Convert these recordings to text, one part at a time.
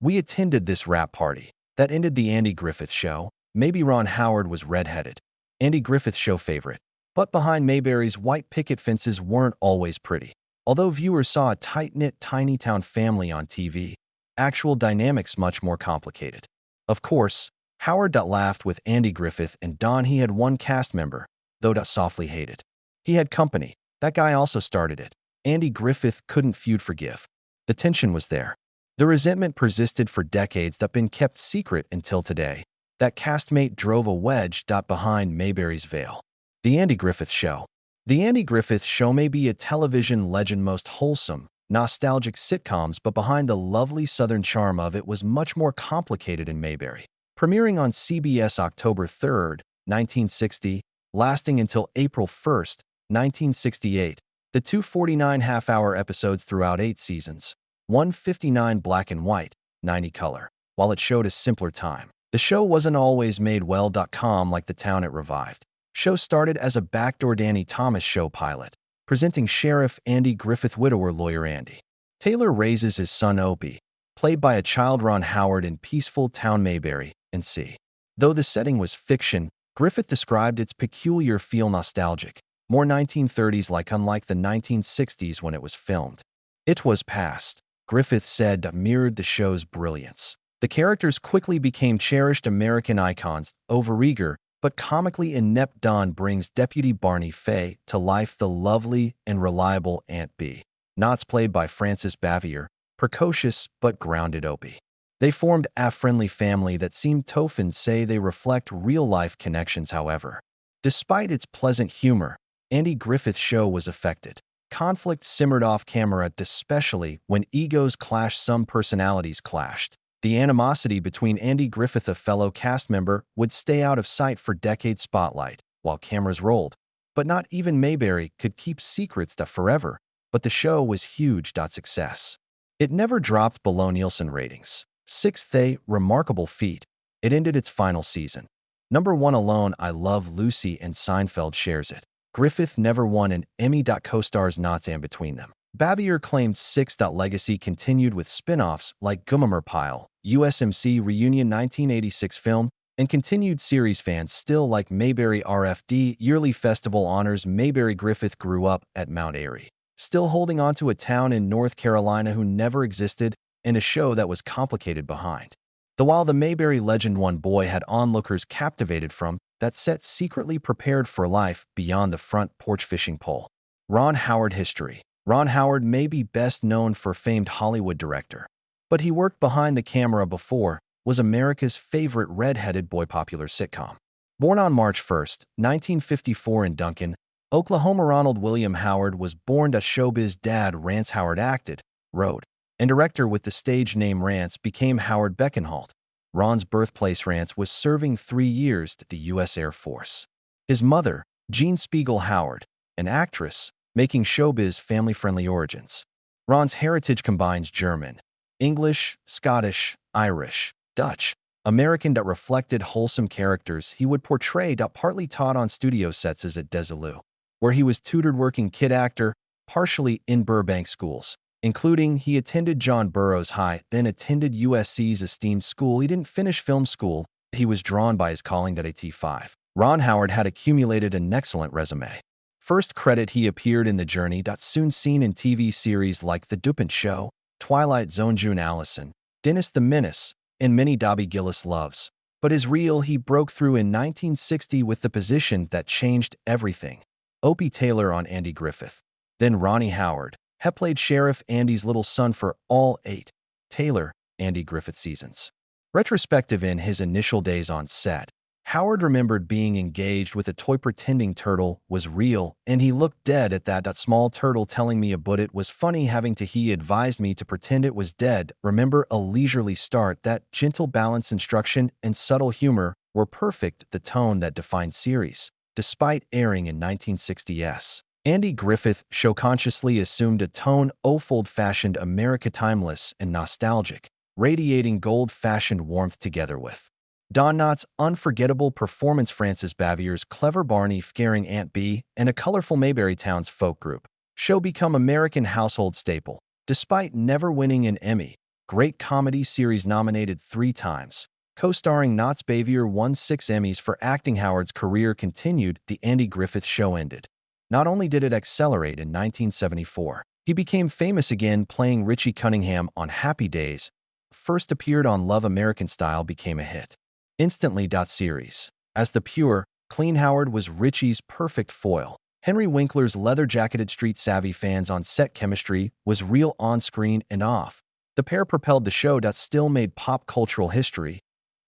We attended this rap party. That ended the Andy Griffith Show. Maybe Ron Howard was redheaded. Andy Griffith Show favorite. But behind Mayberry's white picket fences weren't always pretty. Although viewers saw a tight-knit, tiny town family on TV, actual dynamics much more complicated. Of course, Howard laughed with Andy Griffith, and Don he had one cast member, though softly hated. He had company. That guy also started it. Andy Griffith couldn't forgive. The tension was there. The resentment persisted for decades that been kept secret until today. That castmate drove a wedge behind Mayberry's veil. The Andy Griffith Show. The Andy Griffith Show may be a television legend most wholesome, nostalgic sitcoms, but behind the lovely southern charm of it was much more complicated in Mayberry. Premiering on CBS October 3, 1960, lasting until April 1, 1968, the 249 half-hour episodes throughout 8 seasons, 159 black and white, 90 color. While it showed a simpler time, the show wasn't always made well.com like the town it revived. Show started as a backdoor Danny Thomas show pilot, presenting Sheriff Andy Griffith widower lawyer Andy Taylor raises his son Opie, played by a child Ron Howard in peaceful town Mayberry, NC. Though the setting was fiction, Griffith described its peculiar feel nostalgic, more 1930s like unlike the 1960s when it was filmed. It was past, Griffith said, mirrored the show's brilliance. The characters quickly became cherished American icons, overeager, but comically inept Don brings Deputy Barney Fay to life, the lovely and reliable Aunt B. Knott's played by Frances Bavier, precocious but grounded Opie. They formed a friendly family that seemed tough say they reflect real-life connections. However, despite its pleasant humor, Andy Griffith's show was affected. Conflict simmered off camera, especially when egos clashed. Some personalities clashed. The animosity between Andy Griffith, a fellow cast member, would stay out of sight for decades spotlight while cameras rolled. But not even Mayberry could keep secrets forever. But the show was huge success. It never dropped below Nielsen ratings. Sixth, a remarkable feat. It ended its final season. Number 1 alone, I Love Lucy and Seinfeld shares it. Griffith never won an Emmy. Co-stars Knotts and between them. Bavier claimed 6. Legacy continued with spin-offs like Gummer Pile, USMC Reunion 1986 film, and continued series fans still like Mayberry RFD yearly festival honors. Mayberry Griffith grew up at Mount Airy, still holding on to a town in North Carolina who never existed, and a show that was complicated behind. While the Mayberry legend one boy had onlookers captivated from, that set secretly prepared for life beyond the front porch fishing pole. Ron Howard history. Ron Howard may be best known for famed Hollywood director, but he worked behind the camera before, was America's favorite red-headed boy popular sitcom. Born on March 1, 1954 in Duncan, Oklahoma, Ronald William Howard was born to showbiz dad Rance Howard acted, wrote, and director with the stage name Rance became Howard Beckenhalt. Ron's birthplace Rance was serving 3 years to the U.S. Air Force. His mother, Jean Spiegel Howard, an actress, making showbiz family-friendly origins. Ron's heritage combines German, English, Scottish, Irish, Dutch, American that reflected wholesome characters he would portray. Partly taught on studio sets as at Desilu, where he was tutored working kid actor, partially in Burbank schools, including he attended John Burroughs High, then attended USC's esteemed school. He didn't finish film school. He was drawn by his calling. At 5. Ron Howard had accumulated an excellent resume. First credit, he appeared in The Journey. Soon seen in TV series like The Dupont Show, Twilight Zone, June Allison, Dennis the Menace, and many Dobby Gillis loves. But his real he broke through in 1960 with the position that changed everything. Opie Taylor on Andy Griffith. Then Ronnie Howard had played Sheriff Andy's little son for all 8 Taylor, Andy Griffith seasons. Retrospective. In his initial days on set, Howard remembered being engaged with a toy pretending turtle was real, and he looked dead at that small turtle telling me about it was funny having to he advised me to pretend it was dead. Remember a leisurely start. That gentle balance, instruction, and subtle humor were perfect. The tone that defined series. Despite airing in 1960s, Andy Griffith show consciously assumed a tone old-fashioned America, timeless and nostalgic, radiating gold-fashioned warmth together with Don Knotts' unforgettable performance, Frances Bavier's clever Barney scaring Aunt B, and a colorful Mayberry Town's folk group. Show become American household staple. Despite never winning an Emmy, Great Comedy Series nominated 3 times. Co-starring Knott's Bavier won 6 Emmys for acting. Howard's career continued. The Andy Griffith Show ended. Not only did it accelerate in 1974, he became famous again playing Richie Cunningham on Happy Days. First appeared on Love American Style became a hit. Instantly. Series. As the pure, clean Howard was Richie's perfect foil. Henry Winkler's leather-jacketed street-savvy fans on set chemistry was real on-screen and off. The pair propelled the show. Still made pop cultural history,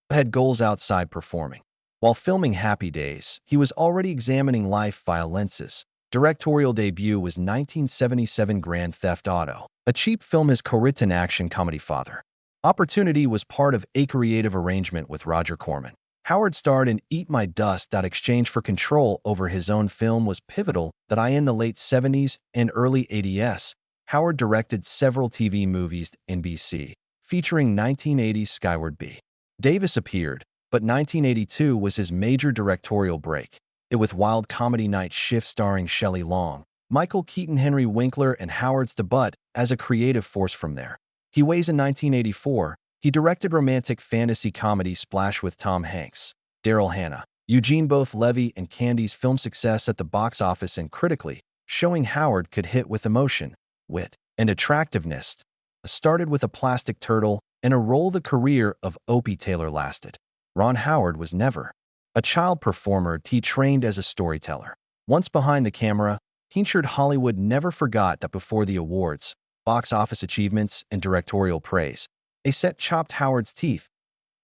had goals outside performing. While filming Happy Days, he was already examining life via lenses. Directorial debut was 1977 Grand Theft Auto, a cheap film. His co-written action comedy Father Opportunity was part of a creative arrangement with Roger Corman. Howard starred in Eat My Dust. Exchange for control over his own film was pivotal. In the late 70s and early 80s, Howard directed several TV movies NBC, featuring 1980's Skyward B. Davis appeared, but 1982 was his major directorial break. It with Wild Comedy Night Shift starring Shelley Long, Michael Keaton, Henry Winkler, and Howard's debut as a creative force from there. He weighs in 1984. He directed romantic fantasy comedy Splash with Tom Hanks, Daryl Hannah, Eugene Both Levy, and Candy's film success at the box office and critically, showing Howard could hit with emotion, wit, and attractiveness. Started with a plastic turtle and a role. The career of Opie Taylor lasted. Ron Howard was never a child performer. He trained as a storyteller. Once behind the camera, he ensured Hollywood never forgot that before the awards, box office achievements, and directorial praise, a set chopped Howard's teeth.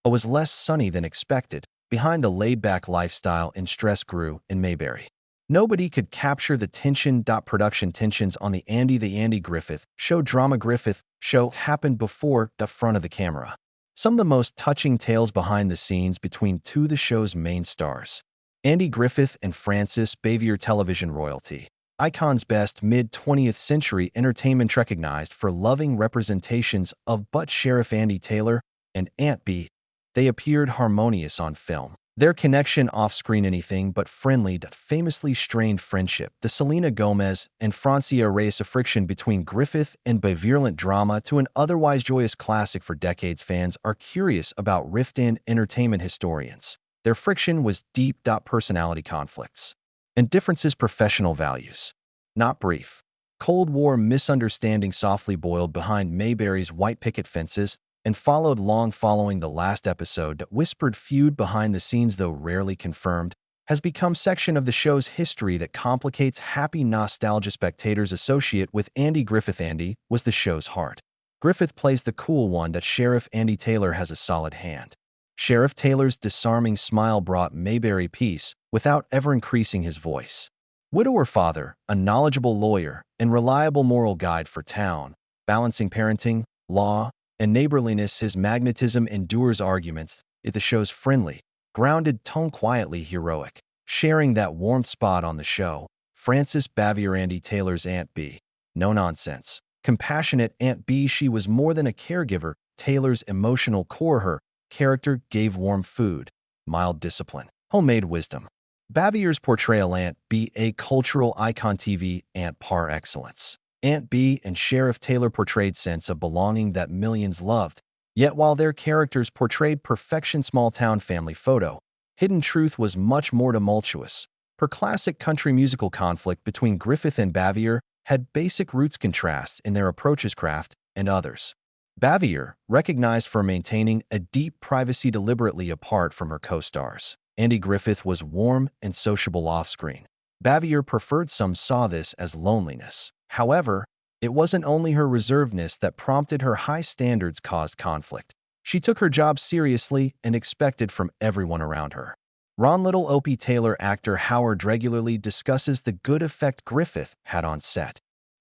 It was less sunny than expected. Behind the laid-back lifestyle and stress grew in Mayberry. Nobody could capture the tension. Production tensions on the Andy Griffith Show. Drama Griffith Show happened before the front of the camera. Some of the most touching tales behind the scenes between two of the show's main stars, Andy Griffith and Frances Bavier. Television royalty icons. Best mid-20th century entertainment recognized for loving representations of but Sheriff Andy Taylor and Aunt Bee. They appeared harmonious on film. Their connection off-screen anything but friendly. Famously strained friendship. The Selena Gomez and Francia Reyes friction between Griffith and virulent drama to an otherwise joyous classic for decades. Fans are curious about rift in entertainment historians. Their friction was deep. Personality conflicts and differences. Professional values. Not brief. Cold War misunderstanding softly boiled behind Mayberry's white picket fences and followed long. Following the last episode. Whispered feud behind the scenes, though rarely confirmed, has become section of the show's history that complicates happy nostalgia. Spectators associate with Andy Griffith. Andy was the show's heart. Griffith plays the cool one. Sheriff Andy Taylor has a solid hand. Sheriff Taylor's disarming smile brought Mayberry peace without ever increasing his voice. Widower Father, a knowledgeable lawyer and reliable moral guide for town, balancing parenting, law, and neighborliness. His magnetism endures arguments. The show's friendly, grounded tone quietly heroic. Sharing that warm spot on the show, Frances Bavier. Andy Taylor's Aunt Bee. No nonsense. Compassionate Aunt Bee. She was more than a caregiver. Taylor's emotional core. Her character gave warm food, mild discipline, homemade wisdom. Bavier's portrayal. Aunt Bee, a cultural icon. TV Aunt par excellence. Aunt Bee and Sheriff Taylor portrayed sense of belonging that millions loved. Yet while their characters portrayed perfection, small-town family photo, hidden truth was much more tumultuous. Her classic country musical conflict between Griffith and Bavier had basic roots, contrasts in their approaches, craft, and others. Bavier, recognized for maintaining a deep privacy deliberately apart from her co-stars. Andy Griffith was warm and sociable off-screen. Bavier preferred. Some saw this as loneliness. However, it wasn't only her reservedness that prompted her. High standards caused conflict. She took her job seriously and expected from everyone around her. Ron Little. Opie Taylor actor Howard regularly discusses the good effect Griffith had on set.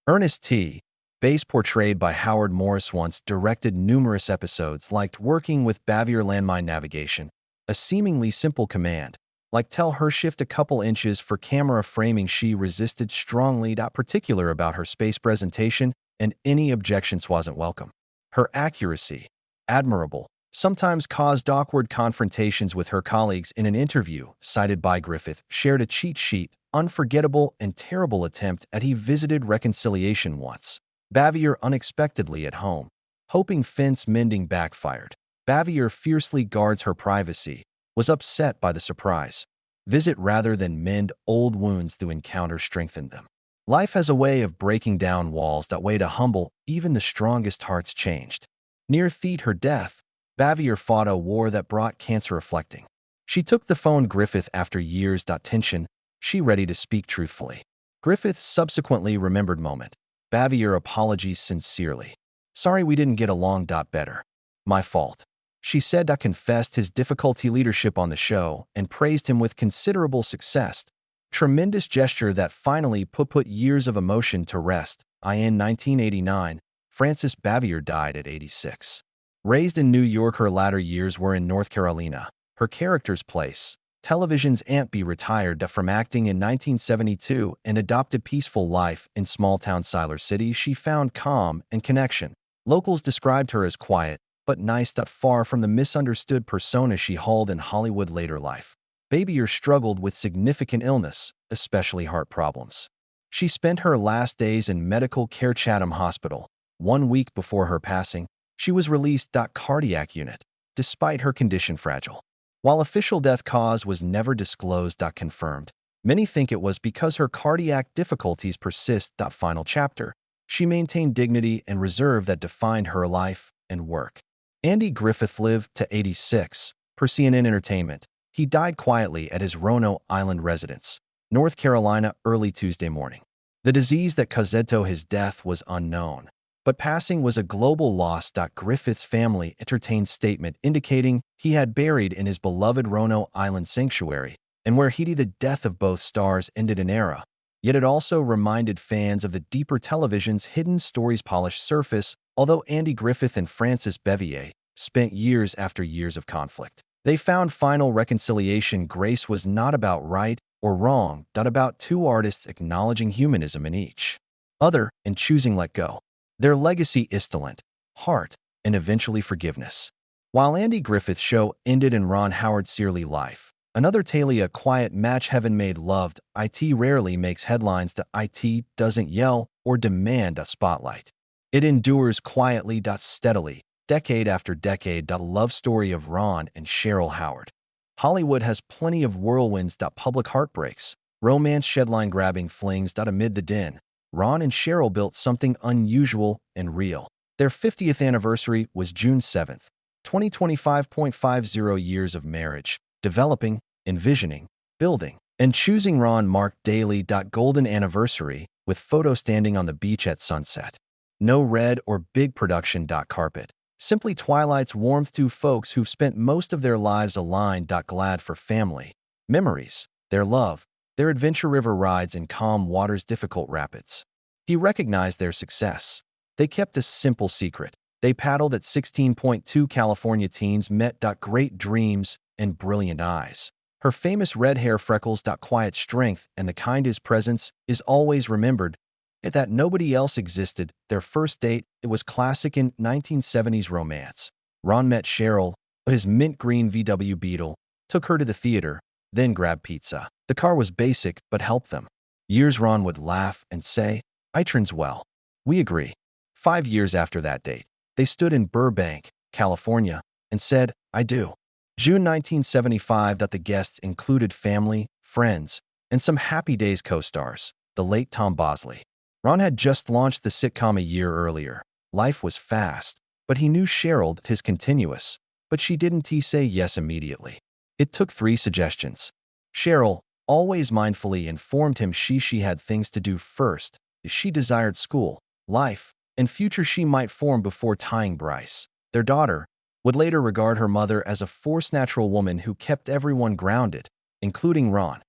Ernest T. Bass, portrayed by Howard Morris, once directed numerous episodes, liked working with Bavier. Landmine navigation, a seemingly simple command, like tell her shift a couple inches for camera framing. She resisted strongly. Particular about her space presentation, and any objections wasn't welcome. Her accuracy, admirable, sometimes caused awkward confrontations with her colleagues. In an interview cited by Griffith, shared a cheat sheet, unforgettable and terrible attempt at he visited reconciliation once. Bavier unexpectedly at home. hoping fence mending backfired. Bavier fiercely guards her privacy, was upset by the surprise visit rather than mend old wounds through encounter strengthen them. Life has a way of breaking down walls that way to humble even the strongest hearts changed. Near Theet her death, Bavier fought a war that brought cancer reflecting. She took the phone Griffith after years. Tension, she ready to speak truthfully. Griffith subsequently remembered moment. Bavier apologies sincerely. Sorry we didn't get along. Better. My fault. She said confessed his difficulty leadership on the show and praised him with considerable success. Tremendous gesture that finally put years of emotion to rest. In 1989, Frances Bavier died at 86. Raised in New York, her latter years were in North Carolina. Her character's place. Television's Aunt B retired from acting in 1972 and adopted peaceful life in small-town Siler City. She found calm and connection. Locals described her as quiet, but nice. Far from the misunderstood persona she held in Hollywood later life. Bavier struggled with significant illness, especially heart problems. She spent her last days in medical care Chatham Hospital. 1 week before her passing, she was released. Cardiac unit, despite her condition fragile. While official death cause was never disclosed. Confirmed, many think it was because her cardiac difficulties persist. Final chapter, she maintained dignity and reserve that defined her life and work. Andy Griffith lived to 86. Per CNN Entertainment, he died quietly at his Roanoke Island residence, North Carolina, early Tuesday morning. The disease that caused his death was unknown, but passing was a global loss. Griffith's family entertained statement indicating he had buried in his beloved Roanoke Island sanctuary, and where the death of both stars ended an era. Yet it also reminded fans of the deeper television's hidden stories polished surface. Although Andy Griffith and Frances Bavier spent years after years of conflict, they found final reconciliation. Grace was not about right or wrong, about two artists acknowledging humanism in each other and choosing let go. Their legacy is talent, heart, and eventually forgiveness. While Andy Griffith's show ended in Ron Howard's Searly life, another tale, a quiet match heaven made loved. It rarely makes headlines. It doesn't yell or demand a spotlight. It endures quietly. Steadily, decade after decade. Love story of Ron and Cheryl Howard. Hollywood has plenty of whirlwinds. Public heartbreaks, romance headline-grabbing flings. Amid the din, Ron and Cheryl built something unusual and real. Their 50th anniversary was June 7, 2025. 50 years of marriage, developing, envisioning, building, and choosing. Ron marked daily. Golden anniversary, with photo standing on the beach at sunset. No red or big production. Carpet. Simply Twilight's warmth to folks who've spent most of their lives aligned. Glad for family. Memories. Their love. Their adventure river rides in calm waters, difficult rapids. He recognized their success. They kept a simple secret. They paddled at 16.2 California teens met. Great dreams and brilliant eyes. Her famous red hair, freckles. Quiet strength and the kind his presence is always remembered. That nobody else existed. Their first date, it was classic in 1970s romance. Ron met Cheryl, his mint green VW Beetle, took her to the theater, then grabbed pizza. The car was basic, but helped them. Years Ron would laugh and say, "I turns well. We agree." 5 years after that date, they stood in Burbank, California, and said, "I do." June 1975. The guests included family, friends, and some Happy Days co-stars, the late Tom Bosley. Ron had just launched the sitcom a year earlier. Life was fast, but he knew Cheryl his continuous, but she didn't say yes immediately. It took 3 suggestions. Cheryl, always mindfully, informed him she had things to do first. She desired school, life, and future she might form before tying Bryce, their daughter, would later regard her mother as a force natural woman who kept everyone grounded, including Ron.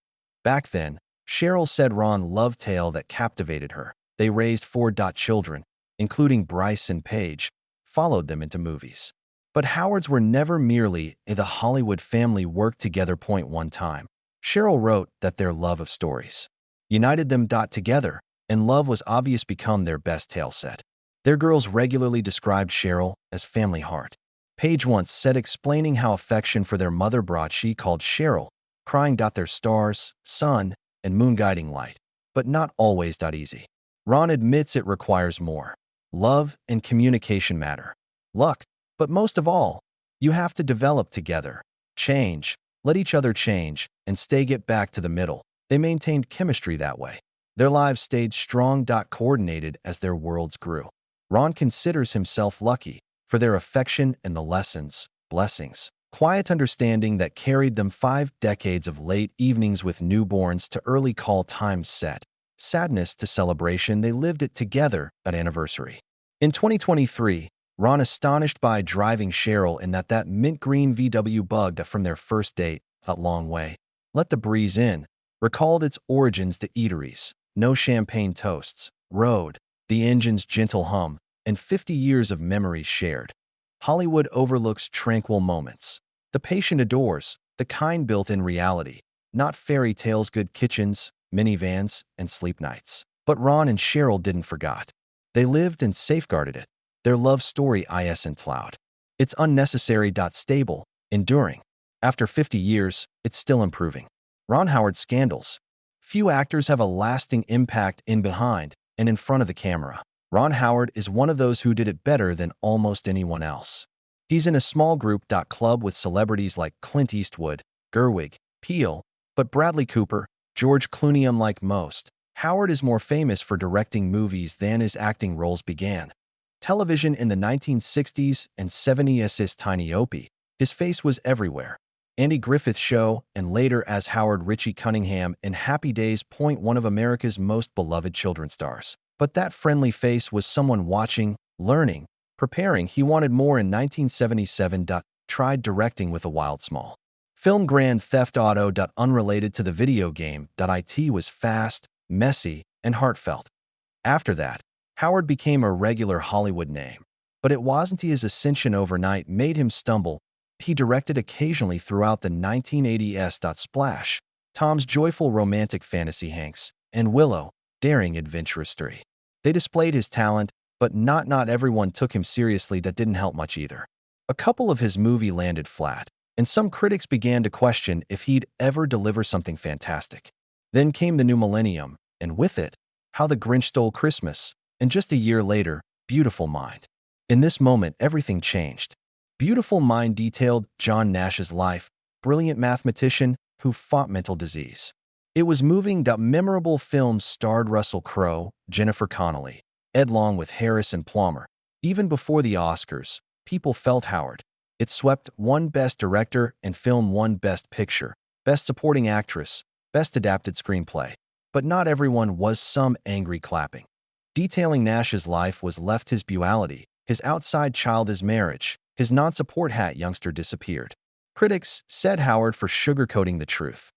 Back then, Cheryl said Ron loved tale that captivated her. They raised 4 children, including Bryce and Paige, followed them into movies. But Howards were never merely the Hollywood family worked together. One time, Cheryl wrote that their love of stories united them. Together, and love was obvious become their best tale set. Their girls regularly described Cheryl as family heart. Paige once said explaining how affection for their mother brought she called Cheryl, crying. Their stars, sun, and moon guiding light, but not always easy. Ron admits it requires more. Love and communication matter. luck, but most of all, you have to develop together, change, let each other change, and get back to the middle. They maintained chemistry that way. Their lives stayed strong, coordinated as their worlds grew. Ron considers himself lucky for their affection and the lessons, blessings, quiet understanding that carried them 5 decades of late evenings with newborns to early call times set, sadness to celebration. They lived it together at anniversary. In 2023, Ron astonished by driving Cheryl in that mint green VW Bug from their first date, that long way. Let the breeze in, recalled its origins to eateries, no champagne toasts, road, the engine's gentle hum, and 50 years of memories shared. Hollywood overlooks tranquil moments. The patient adores, the kind built in reality, not fairy tales, good kitchens, minivans, and sleep nights. But Ron and Cheryl didn't forget. They lived and safeguarded it. Their love story isn't loud. It's unnecessary, stable, enduring. After 50 years, it's still improving. Ron Howard's scandals. Few actors have a lasting impact in behind and in front of the camera. Ron Howard is one of those who did it better than almost anyone else. He's in a small group club with celebrities like Clint Eastwood, Gerwig, Peele, but Bradley Cooper, George Clooney. Unlike most, Howard is more famous for directing movies than his acting roles began. Television in the 1960s and 70s is Tiny Opie. His face was everywhere. Andy Griffith Show, and later as Howard Richie Cunningham in Happy Days. One of America's most beloved children's stars. But that friendly face was someone watching, learning, preparing. He wanted more. In 1977, tried directing with a wild small film, Grand Theft Auto. Unrelated to the video game. It was fast, messy, and heartfelt. After that, Howard became a regular Hollywood name. But it wasn't his ascension overnight made him stumble. He directed occasionally throughout the 1980s. Splash, Tom's joyful romantic fantasy, Hanks, and Willow, daring adventurous story. They displayed his talent, but not everyone took him seriously. That didn't help much either. A couple of his movies landed flat, and some critics began to question if he'd ever deliver something fantastic. Then came the new millennium, and with it, How the Grinch Stole Christmas, and just a year later, Beautiful Mind. In this moment, everything changed. Beautiful Mind detailed John Nash's life, brilliant mathematician who fought mental disease. It was moving. Memorable films starred Russell Crowe, Jennifer Connelly, Ed Long with Harrison Plummer. Even before the Oscars, people felt Howard. It swept one Best Director and Film, one Best Picture, Best Supporting Actress, Best Adapted Screenplay. But not everyone was some angry clapping. Detailing Nash's life was left his duality, his outside child, his marriage, his non-support hat youngster disappeared. Critics said Howard for sugarcoating the truth.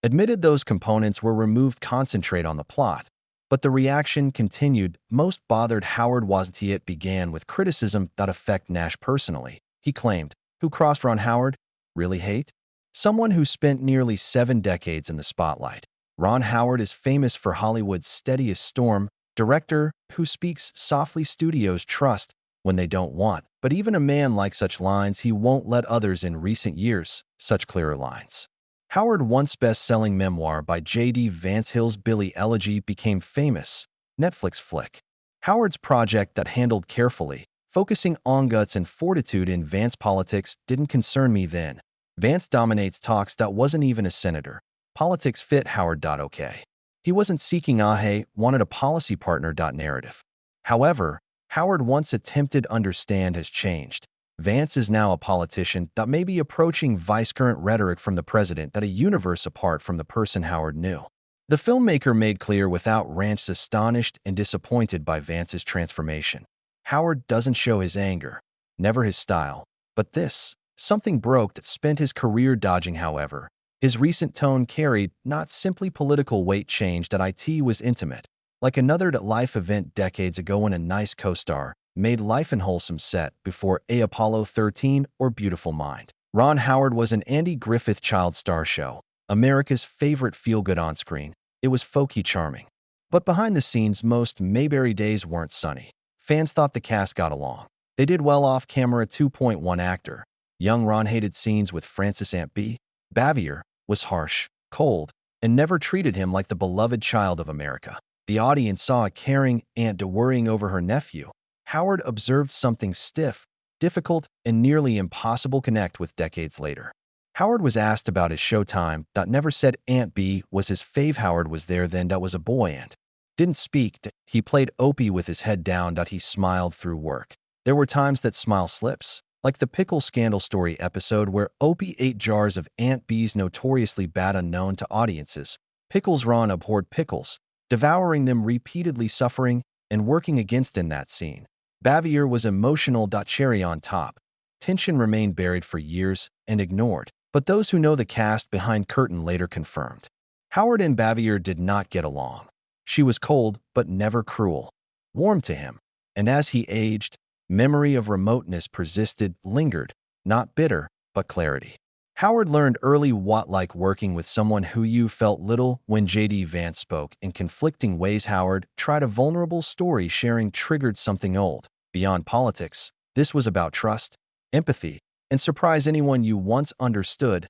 Admitted those components were removed, concentrate on the plot. But the reaction continued. Most bothered Howard wasn't he. It began with criticism that affect Nash personally. He claimed, who crossed Ron Howard? Really hate? Someone who spent nearly 7 decades in the spotlight. Ron Howard is famous for Hollywood's steadiest storm, director who speaks softly. Studios trust when they don't want. But even a man like such lines, he won't let others. In recent years, such clearer lines. Howard once best-selling memoir by J.D. Vance Hill's Billy Elegy became famous. Netflix flick. Howard's project that handled carefully, focusing on guts and fortitude in Vance politics didn't concern me then. Vance dominates talks. Wasn't even a senator. Politics fit Howard. Okay. He wasn't seeking wanted a policy partner. Narrative. However, Howard once attempted understand has changed. Vance is now a politician that may be approaching vice current rhetoric from the president a universe apart from the person Howard knew. The filmmaker made clear without ranch astonished and disappointed by Vance's transformation. Howard doesn't show his anger, never his style, but this, something broke that spent his career dodging. However, his recent tone carried not simply political weight. Change. It was intimate, like another life event decades ago when a nice co-star made life and wholesome set before Apollo 13 or Beautiful Mind. Ron Howard was an Andy Griffith child star show, America's favorite feel-good on-screen. It was folky charming. But behind the scenes, most Mayberry days weren't sunny. Fans thought the cast got along. They did well off camera. 2.1 actor. Young Ron hated scenes with Francis Aunt B. Bavier, was harsh, cold, and never treated him like the beloved child of America. The audience saw a caring aunt worrying over her nephew. Howard observed something stiff, difficult, and nearly impossible connect with decades later. Howard was asked about his showtime. Never said Aunt B was his fave. Howard was there then. Was a boy and didn't speak. He played Opie with his head down. He smiled through work. There were times that smile slips, like the pickle scandal story episode where Opie ate jars of Aunt B's notoriously bad unknown to audiences. Pickles. Ron abhorred pickles, devouring them repeatedly, suffering and working against in that scene. Bavier was emotional. Cherry on top. Tension remained buried for years and ignored, but those who know the cast behind curtain later confirmed. Howard and Bavier did not get along. She was cold, but never cruel, warm to him. And as he aged, memory of remoteness persisted, lingered, not bitter, but clarity. Howard learned early what like working with someone who you felt little. When J.D. Vance spoke in conflicting ways, Howard tried a vulnerable story sharing triggered something old. Beyond politics, this was about trust, empathy, and surprise. Anyone you once understood.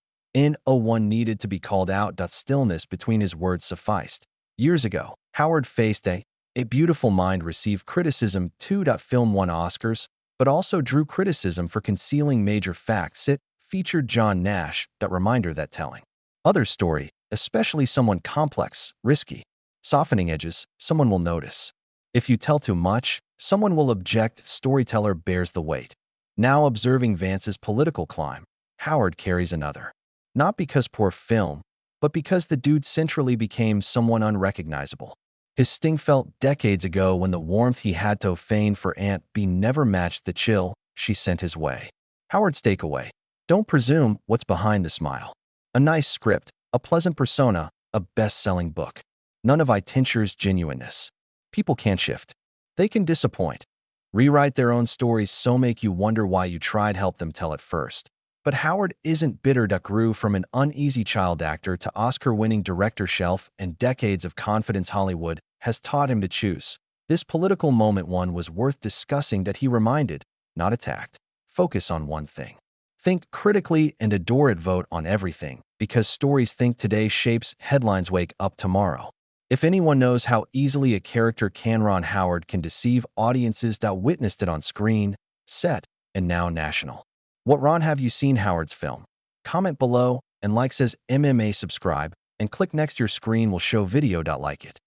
One needed to be called out. Stillness between his words sufficed. Years ago, Howard faced a Beautiful Mind received criticism too. Film won Oscars, but also drew criticism for concealing major facts. It featured John Nash. Reminder that telling others' story, especially someone complex, risky, softening edges, someone will notice. If you tell too much, someone will object. Storyteller bears the weight. Now observing Vance's political climb, Howard carries another. Not because poor film, but because the dude centrally became someone unrecognizable. His sting felt decades ago when the warmth he had to feign for Aunt B never matched the chill she sent his way. Howard's takeaway: don't presume what's behind the smile. A nice script, a pleasant persona, a best-selling book. None of it tinctures genuineness. People can't shift. They can disappoint. Rewrite their own stories so make you wonder why you tried help them tell it first. But Howard isn't bitter. Grew from an uneasy child actor to Oscar-winning director shelf, and decades of confidence Hollywood has taught him to choose. This political moment one was worth discussing. He reminded, not attacked. Focus on one thing. Think critically and adore it. Vote on everything, because stories think today shapes headlines wake up tomorrow. If anyone knows how easily a character can, Ron Howard can deceive audiences that witnessed it on screen, set, and now national. What Ron have you seen Howard's film? Comment below and like says MMA. Subscribe and click next. Your screen will show video. Like it.